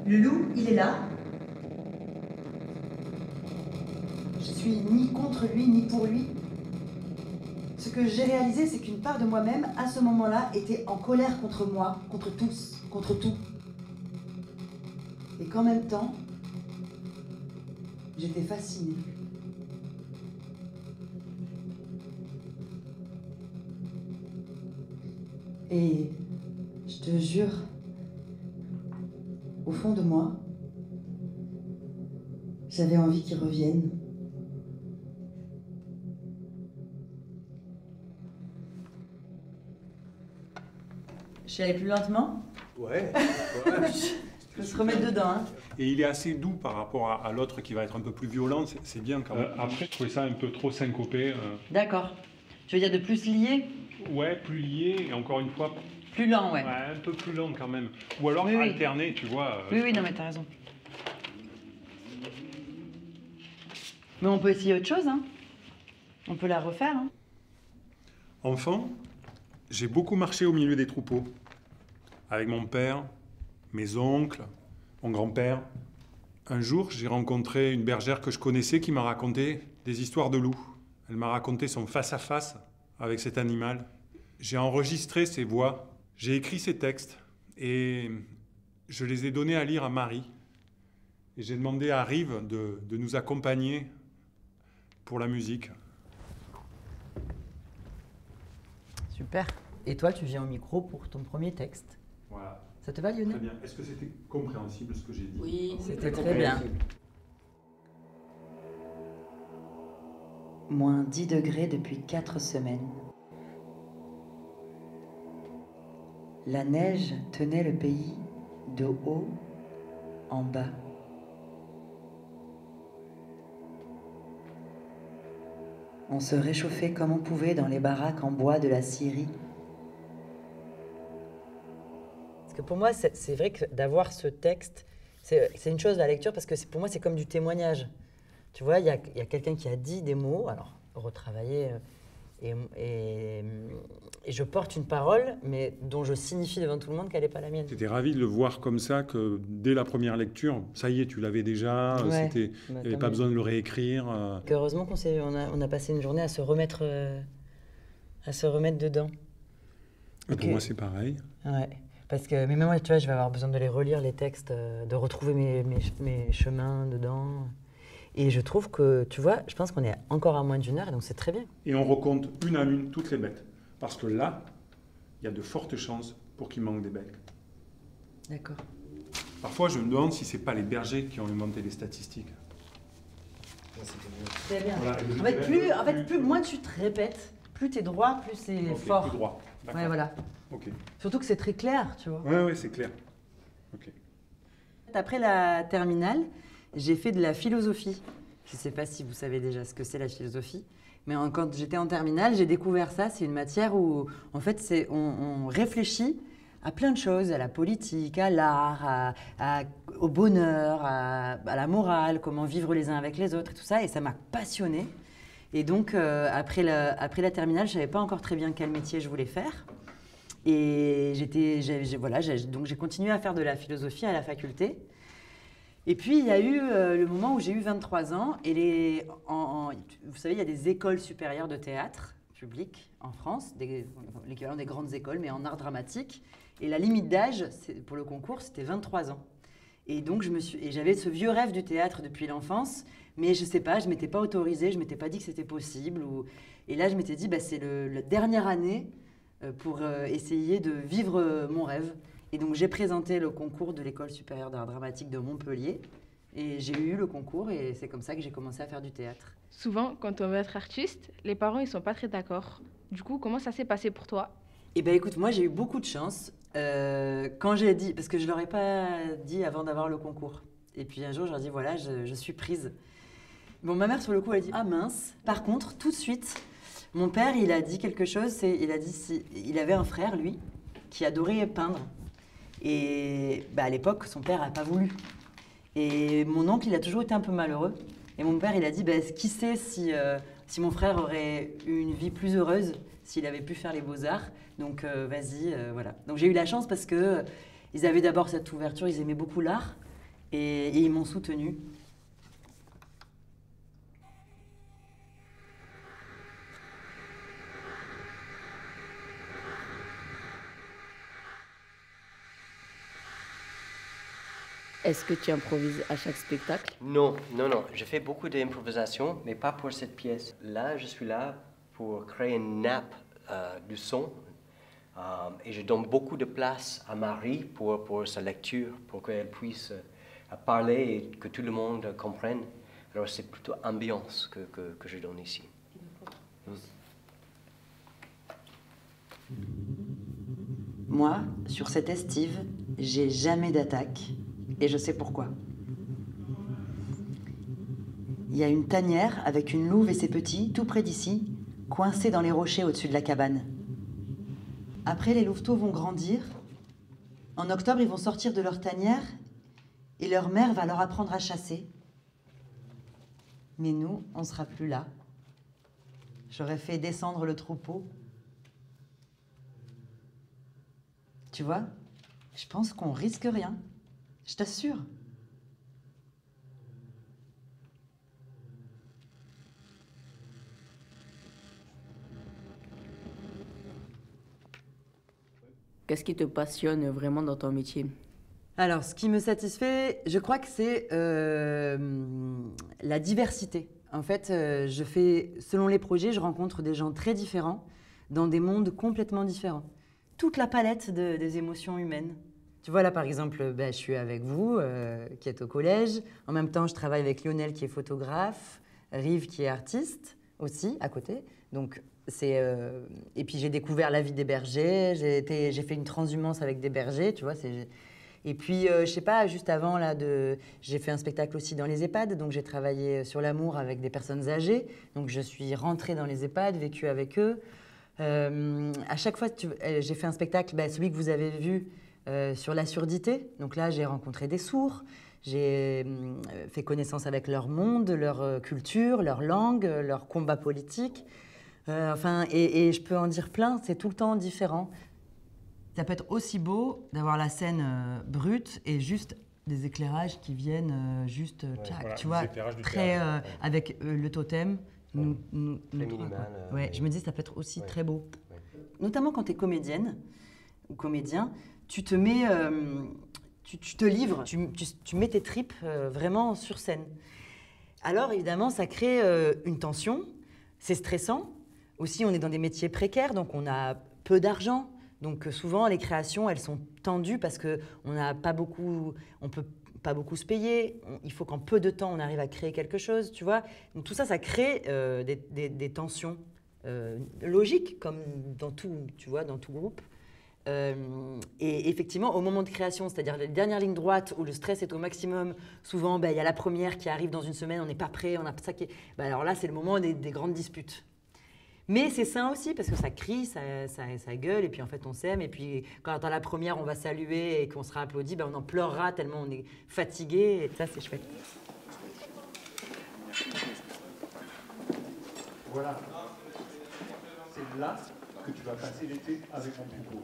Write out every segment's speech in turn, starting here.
Le loup, il est là. Je suis ni contre lui, ni pour lui. Ce que j'ai réalisé, c'est qu'une part de moi-même, à ce moment-là, était en colère contre moi, contre tous, contre tout. Et qu'en même temps, j'étais fascinée. Et je te jure, au fond de moi, j'avais envie qu'il revienne. Je suis allée plus lentement. Ouais. Je peux se remettre dedans. Hein. Et il est assez doux par rapport à l'autre qui va être un peu plus violent, c'est bien quand même. Après, je trouvais ça un peu trop syncopé. D'accord. Tu veux dire de plus lié? Ouais, plus lié, et encore une fois... Plus lent, ouais. Ouais, un peu plus lent quand même. Ou alors Oui, oui. alterner, tu vois. Oui, non, mais t'as raison. Mais on peut essayer autre chose, hein. On peut la refaire, hein. Enfant, j'ai beaucoup marché au milieu des troupeaux. Avec mon père, mes oncles, mon grand-père. Un jour, j'ai rencontré une bergère que je connaissais qui m'a raconté des histoires de loups. Elle m'a raconté son face-à-face avec cet animal. J'ai enregistré ses voix, j'ai écrit ses textes et je les ai donnés à lire à Marie. Et j'ai demandé à Rive de nous accompagner pour la musique. Super. Et toi, tu viens au micro pour ton premier texte. Voilà. Ça te va, Lionel? Très bien. Est-ce que c'était compréhensible ce que j'ai dit? Oui, c'était très bien. Moins 10 degrés depuis 4 semaines. La neige tenait le pays de haut en bas. On se réchauffait comme on pouvait dans les baraques en bois de la Syrie. Parce que pour moi, c'est vrai que d'avoir ce texte, c'est une chose la lecture, parce que pour moi, c'est comme du témoignage. Tu vois, il y a quelqu'un qui a dit des mots, alors retravaillé, et je porte une parole, mais dont je signifie devant tout le monde qu'elle n'est pas la mienne. J'étais ravi de le voir comme ça, que dès la première lecture, ça y est, tu l'avais déjà, Ouais. il n'y avait pas besoin de le réécrire. Heureusement on a passé une journée à se remettre dedans. Et pour moi, c'est pareil. Ouais. Parce que, mais même moi, tu vois, je vais avoir besoin de les relire, les textes, de retrouver mes chemins dedans. Et je trouve que, tu vois, je pense qu'on est encore à moins d'une heure, et donc c'est très bien. Et on recompte une à une toutes les bêtes. Parce que là, il y a de fortes chances pour qu'il manque des bêtes. D'accord. Parfois, je me demande si c'est pas les bergers qui ont inventé les statistiques. C'est bien. Voilà, En fait, plus moins tu te répètes, plus t'es droit, plus c'est Ok, fort. plus droit. D'accord. Ouais, voilà. Ok. Surtout que c'est très clair, tu vois. Ouais, c'est clair. Ok. Après la terminale, j'ai fait de la philosophie. Je ne sais pas si vous savez déjà ce que c'est la philosophie, mais quand j'étais en terminale, j'ai découvert ça. C'est une matière où, en fait, on réfléchit à plein de choses, à la politique, à l'art, au bonheur, à la morale, comment vivre les uns avec les autres et tout ça. Et ça m'a passionnée. Et donc, après la terminale, je ne savais pas encore très bien quel métier je voulais faire. Et donc j'ai continué à faire de la philosophie à la faculté. Et puis, il y a eu le moment où j'ai eu 23 ans. Et vous savez, il y a des écoles supérieures de théâtre publiques en France, l'équivalent des grandes écoles, mais en art dramatique. Et la limite d'âge pour le concours, c'était 23 ans. Et donc, j'avais ce vieux rêve du théâtre depuis l'enfance, mais je ne sais pas, je ne m'étais pas autorisée, je ne m'étais pas dit que c'était possible. Et là, je m'étais dit, c'est la dernière année pour essayer de vivre mon rêve. Et donc, j'ai présenté le concours de l'École supérieure d'art dramatique de Montpellier. Et j'ai eu le concours et c'est comme ça que j'ai commencé à faire du théâtre. Souvent, quand on veut être artiste, les parents ils sont pas très d'accord. Du coup, comment ça s'est passé pour toi? Eh bien, écoute, moi, j'ai eu beaucoup de chance. Quand j'ai dit, parce que je ne leur ai pas dit avant d'avoir le concours. Et puis un jour, je leur ai dit, voilà, je suis prise. Bon, ma mère, sur le coup, elle a dit, ah mince. Par contre, tout de suite, mon père, il a dit quelque chose. Il a dit, il avait un frère, lui, qui adorait peindre. Et à l'époque, son père n'a pas voulu. Et mon oncle, il a toujours été un peu malheureux. Et mon père, il a dit, qui sait si mon frère aurait eu une vie plus heureuse s'il avait pu faire les beaux-arts. Donc, vas-y, voilà. Donc, j'ai eu la chance parce qu'ils avaient d'abord cette ouverture, ils aimaient beaucoup l'art. et ils m'ont soutenu. Est-ce que tu improvises à chaque spectacle? Non, non, non. Je fais beaucoup d'improvisation, mais pas pour cette pièce. Là, je suis là pour créer une nappe du son. Et je donne beaucoup de place à Marie pour sa lecture, pour qu'elle puisse parler et que tout le monde comprenne. Alors, c'est plutôt ambiance que je donne ici. Moi, sur cette estive, j'ai jamais d'attaque. Et je sais pourquoi. Il y a une tanière avec une louve et ses petits, tout près d'ici, coincés dans les rochers au-dessus de la cabane. Après, les louveteaux vont grandir. En octobre, ils vont sortir de leur tanière et leur mère va leur apprendre à chasser. Mais nous, on sera plus là. J'aurais fait descendre le troupeau. Tu vois, je pense qu'on risque rien. Je t'assure. Qu'est-ce qui te passionne vraiment dans ton métier? Alors, ce qui me satisfait, je crois que c'est la diversité. En fait, selon les projets, je rencontre des gens très différents, dans des mondes complètement différents. Toute la palette des émotions humaines. Tu vois, là, par exemple, je suis avec vous, qui êtes au collège. En même temps, je travaille avec Lionel, qui est photographe, Rive, qui est artiste, aussi, à côté. Donc, et puis, j'ai découvert la vie des bergers. J'ai fait une transhumance avec des bergers, tu vois. Et puis, je sais pas, juste avant, là, j'ai fait un spectacle aussi dans les EHPAD. Donc, j'ai travaillé sur l'amour avec des personnes âgées. Donc, je suis rentrée dans les EHPAD, vécu avec eux. À chaque fois, j'ai fait un spectacle, celui que vous avez vu, sur la surdité. Donc là, j'ai rencontré des sourds, j'ai fait connaissance avec leur monde, leur culture, leur langue, leur combat politique. Et je peux en dire plein, c'est tout le temps différent. Ça peut être aussi beau d'avoir la scène brute et juste des éclairages qui viennent voilà, tu vois, très avec le totem. Très minimal. Je me dis, ça peut être aussi très beau. Ouais. Notamment quand tu es comédienne ou comédien, tu te mets, tu te livres, tu mets tes tripes vraiment sur scène. Alors évidemment, ça crée une tension, c'est stressant. Aussi, on est dans des métiers précaires, donc on a peu d'argent. Donc souvent, les créations, elles sont tendues parce qu'on n'a pas beaucoup, on peut pas beaucoup se payer. Il faut qu'en peu de temps, on arrive à créer quelque chose, tu vois. Donc tout ça, ça crée des tensions logiques, comme dans tout, tu vois, dans tout groupe. Et effectivement, au moment de création, c'est-à-dire la dernière ligne droite où le stress est au maximum, souvent, il y a la première qui arrive dans une semaine, on n'est pas prêt, on a ça qui est... alors là, c'est le moment des grandes disputes. Mais c'est sain aussi, parce que ça crie, ça gueule, et puis en fait, on s'aime. Et puis, quand à la première, on va saluer et qu'on sera applaudi, on en pleurera tellement on est fatigué. Et ça, c'est chouette. Voilà. C'est là que tu vas passer l'été avec mon troupeau.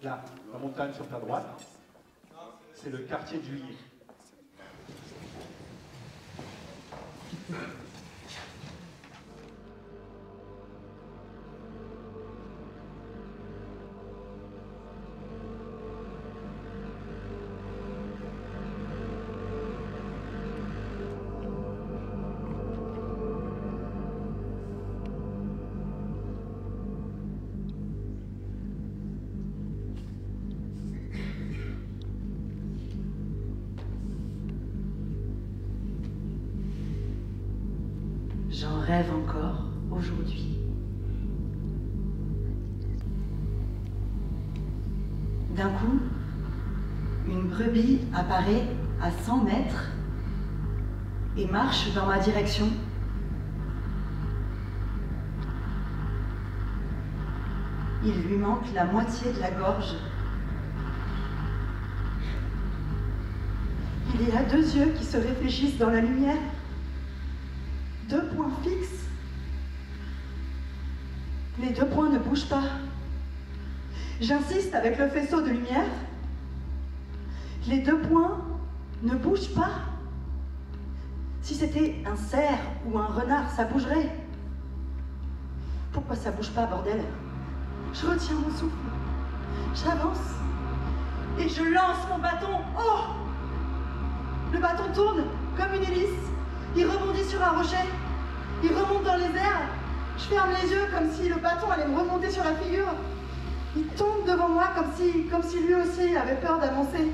Là, la montagne sur ta droite, c'est le quartier de Juillet. J'en rêve encore aujourd'hui. D'un coup, une brebis apparaît à 100 mètres et marche dans ma direction. Il lui manque la moitié de la gorge. Il y a deux yeux qui se réfléchissent dans la lumière. Deux points fixes. Les deux points ne bougent pas. J'insiste avec le faisceau de lumière. Les 2 points ne bougent pas. Si c'était un cerf ou un renard, ça bougerait. Pourquoi ça bouge pas, bordel? Je retiens mon souffle. J'avance. Et je lance mon bâton. Oh! Le bâton tourne comme une hélice. Il rebondit sur un rocher. Il remonte dans les airs. Je ferme les yeux comme si le bâton allait me remonter sur la figure. Il tombe devant moi comme si lui aussi avait peur d'avancer.